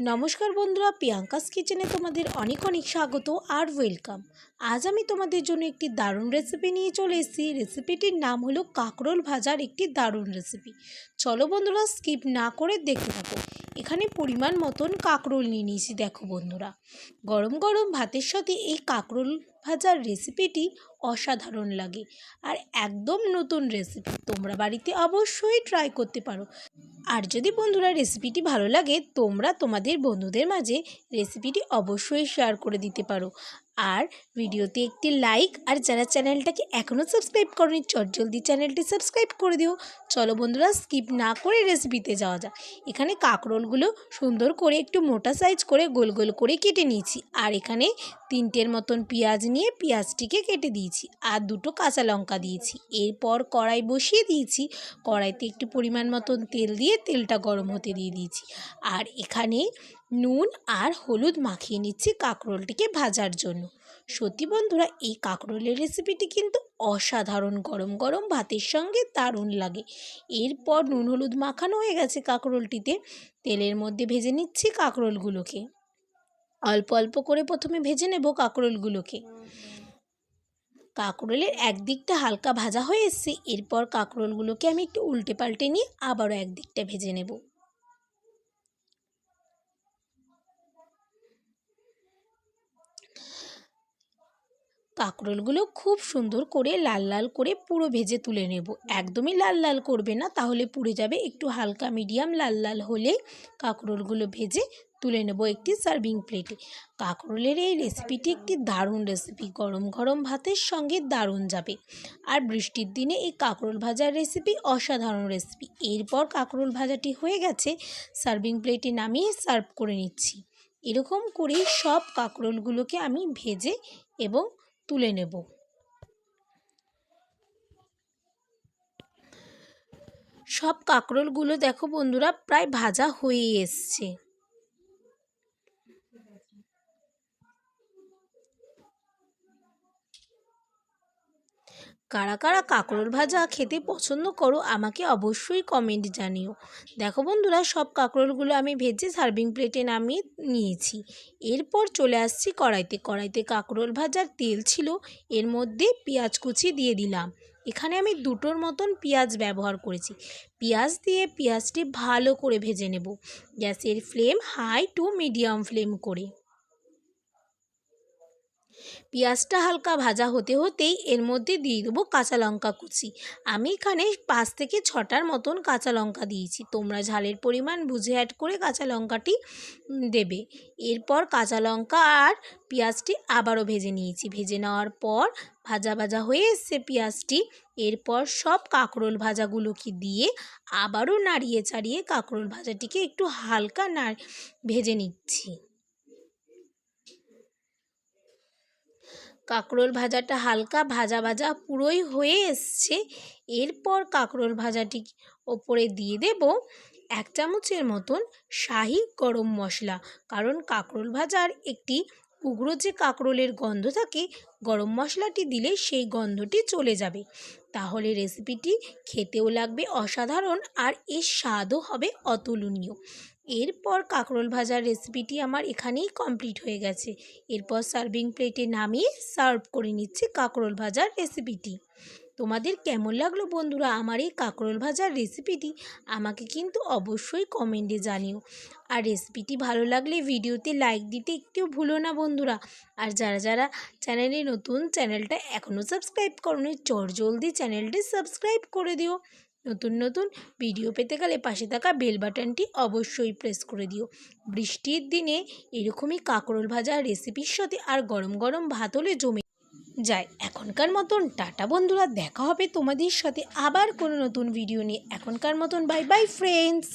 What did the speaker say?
নমস্কার বন্ধুরা, প্রিয়াঙ্কাস কিচেনে তোমাদের অনেক অনেক স্বাগত আর ওয়েলকাম। আজ আমি তোমাদের জন্য একটি দারুণ রেসিপি নিয়ে চলে এসেছি। রেসিপিটির নাম হলো কাঁকরোল ভাজার একটি দারুণ রেসিপি। চলো বন্ধুরা, স্কিপ না করে দেখতে থাকো। এখানে পরিমাণ মতন কাঁকরোল নিয়ে নিয়েছি। দেখো বন্ধুরা, গরম গরম ভাতের সাথে এই কাঁকরোল ভাজার রেসিপিটি অসাধারণ লাগে আর একদম নতুন রেসিপি। তোমরা বাড়িতে অবশ্যই ট্রাই করতে পারো। আর যদি বন্ধুরা রেসিপিটি ভালো লাগে, তোমরা তোমাদের বন্ধুদের মাঝে রেসিপিটি অবশ্যই শেয়ার করে দিতে পারো। আর ভিডিওতে একটি লাইক, আর যারা চ্যানেলটাকে এখনও সাবস্ক্রাইব করনি চটজলদি চ্যানেলটি সাবস্ক্রাইব করে দিও। চলো বন্ধুরা, স্কিপ না করে রেসিপিতে যাওয়া যাক। এখানে কাঁকরোলগুলো সুন্দর করে একটু মোটা সাইজ করে গোল গোল করে কেটে নিয়েছি। আর এখানে 3টের মতন পেঁয়াজ নিয়ে পেঁয়াজটিকে কেটে দিয়েছি আর 2টো কাঁচা লঙ্কা দিয়েছি। এরপর কড়াই বসিয়ে দিয়েছি। কড়াইতে একটু পরিমাণ মতন তেল দিয়ে তেলটা গরম হতে দিয়ে দিয়েছি। আর এখানে নুন আর হলুদ মাখিয়ে নিচ্ছি কাঁকরোলটিকে ভাজার জন্য। সত্যি বন্ধুরা, এই কাঁকরোলের রেসিপিটি কিন্তু অসাধারণ, গরম গরম ভাতের সঙ্গে দারুণ লাগে। এরপর নুন হলুদ মাখানো হয়ে গেছে কাঁকরোলটিতে, তেলের মধ্যে ভেজে নিচ্ছি কাঁকরোলগুলোকে। অল্প অল্প করে প্রথমে ভেজে নেব কাঁকরোলগুলোকে। কাঁকরোলের একদিকটা হালকা ভাজা হয়ে এসছে। এরপর কাঁকরোলগুলোকে আমি একটু উল্টে পাল্টে নিয়ে আবারও একদিকটা ভেজে নেব। কাঁকরোলগুলো খুব সুন্দর করে লাল লাল করে পুরো ভেজে তুলে নেব। একদমই লাল লাল করবে না, তাহলে পুড়ে যাবে। একটু হালকা মিডিয়াম লাল লাল হলে কাঁকরোলগুলো ভেজে তুলে নেব একটি সার্ভিং প্লেটে। কাঁকরোলের এই রেসিপিটি একটি দারুণ রেসিপি, গরম গরম ভাতের সঙ্গে দারুণ যাবে। আর বৃষ্টির দিনে এই কাঁকরোল ভাজার রেসিপি অসাধারণ রেসিপি। এরপর কাঁকরোল ভাজাটি হয়ে গেছে, সার্ভিং প্লেটে নামিয়ে সার্ভ করে নিচ্ছি। এরকম করে সব কাঁকরোলগুলোকে আমি ভেজে এবং তুলে নেব। সব কাঁকরোলগুলো দেখো বন্ধুরা প্রায় ভাজা হয়ে এসছে। কারা কারা কাঁকরোল ভাজা খেতে পছন্দ করো আমাকে অবশ্যই কমেন্ট জানিও। দেখো বন্ধুরা, সব কাঁকরোলগুলো আমি ভেজে সার্ভিং প্লেটে নামিয়ে নিয়েছি। এরপর চলে আসছি কড়াইতে কাঁকরোল ভাজার তেল ছিল, এর মধ্যে পেঁয়াজ কুচি দিয়ে দিলাম। এখানে আমি 2টোর মতন পেঁয়াজ ব্যবহার করেছি। পেঁয়াজ দিয়ে পেঁয়াজটি ভালো করে ভেজে নেব, গ্যাসের flame high to medium flame করে। পেঁয়াজটা হালকা ভাজা হতে হতেই এর মধ্যে দিয়ে দেবো কাঁচা লঙ্কা কুচি। আমি এখানে 5 থেকে 6টার মতন কাঁচা লঙ্কা দিয়েছি। তোমরা ঝালের পরিমাণ বুঝে অ্যাড করে কাঁচা লঙ্কাটি দেবে। এরপর কাঁচা লঙ্কা আর পেঁয়াজটি আবারও ভেজে নিয়েছি। ভেজে নেওয়ার পর ভাজা ভাজা হয়ে এসছে পেঁয়াজটি। এরপর সব কাঁকরোল ভাজাগুলোকে দিয়ে আবারও নাড়িয়ে চাড়িয়ে কাঁকরোল ভাজাটিকে একটু হালকা ভেজে নিচ্ছি। কাঁকরোল ভাজাটা হালকা ভাজা ভাজা পুরোই হয়ে এসছে। এরপর কাঁকরোল ভাজাটি ওপরে দিয়ে দেব 1 চামচের মতন শাহি গরম মশলা। কারণ কাঁকরোল ভাজার একটি উগ্র যে কাঁকরোলের গন্ধ থাকে, গরম মশলাটি দিলে সেই গন্ধটি চলে যাবে। তাহলে রেসিপিটি খেতেও লাগবে অসাধারণ আর এর স্বাদও হবে অতুলনীয়। এরপর কাঁকরোল ভাজার রেসিপিটি আমার এখানেই কমপ্লিট হয়ে গেছে। এরপর সার্ভিং প্লেটে নামিয়ে সার্ভ করে নিচ্ছি কাঁকরোল ভাজার রেসিপিটি। তোমাদের কেমন লাগলো বন্ধুরা আমার এই কাঁকরোল ভাজার রেসিপিটি আমাকে কিন্তু অবশ্যই কমেন্টে জানিও। আর রেসিপিটি ভালো লাগলে ভিডিওতে লাইক দিতে একটু ভুলো না বন্ধুরা। আর যারা যারা চ্যানেলে নতুন, চ্যানেলটা এখনও সাবস্ক্রাইব করোনি জলদি চ্যানেলটি সাবস্ক্রাইব করে দিও। নতুন নতুন ভিডিও পেতে গেলে পাশে থাকা বেল বাটনটি অবশ্যই প্রেস করে দিও। বৃষ্টির দিনে এরকমই কাঁকরোল ভাজা রেসিপির সাথে আর গরম গরম ভাত হলে জমে যায়। এখনকার মতন টাটা বন্ধুরা, দেখা হবে তোমাদের সাথে আবার কোনো নতুন ভিডিও নিয়ে। এখনকার মতন বাই বাই ফ্রেন্ডস।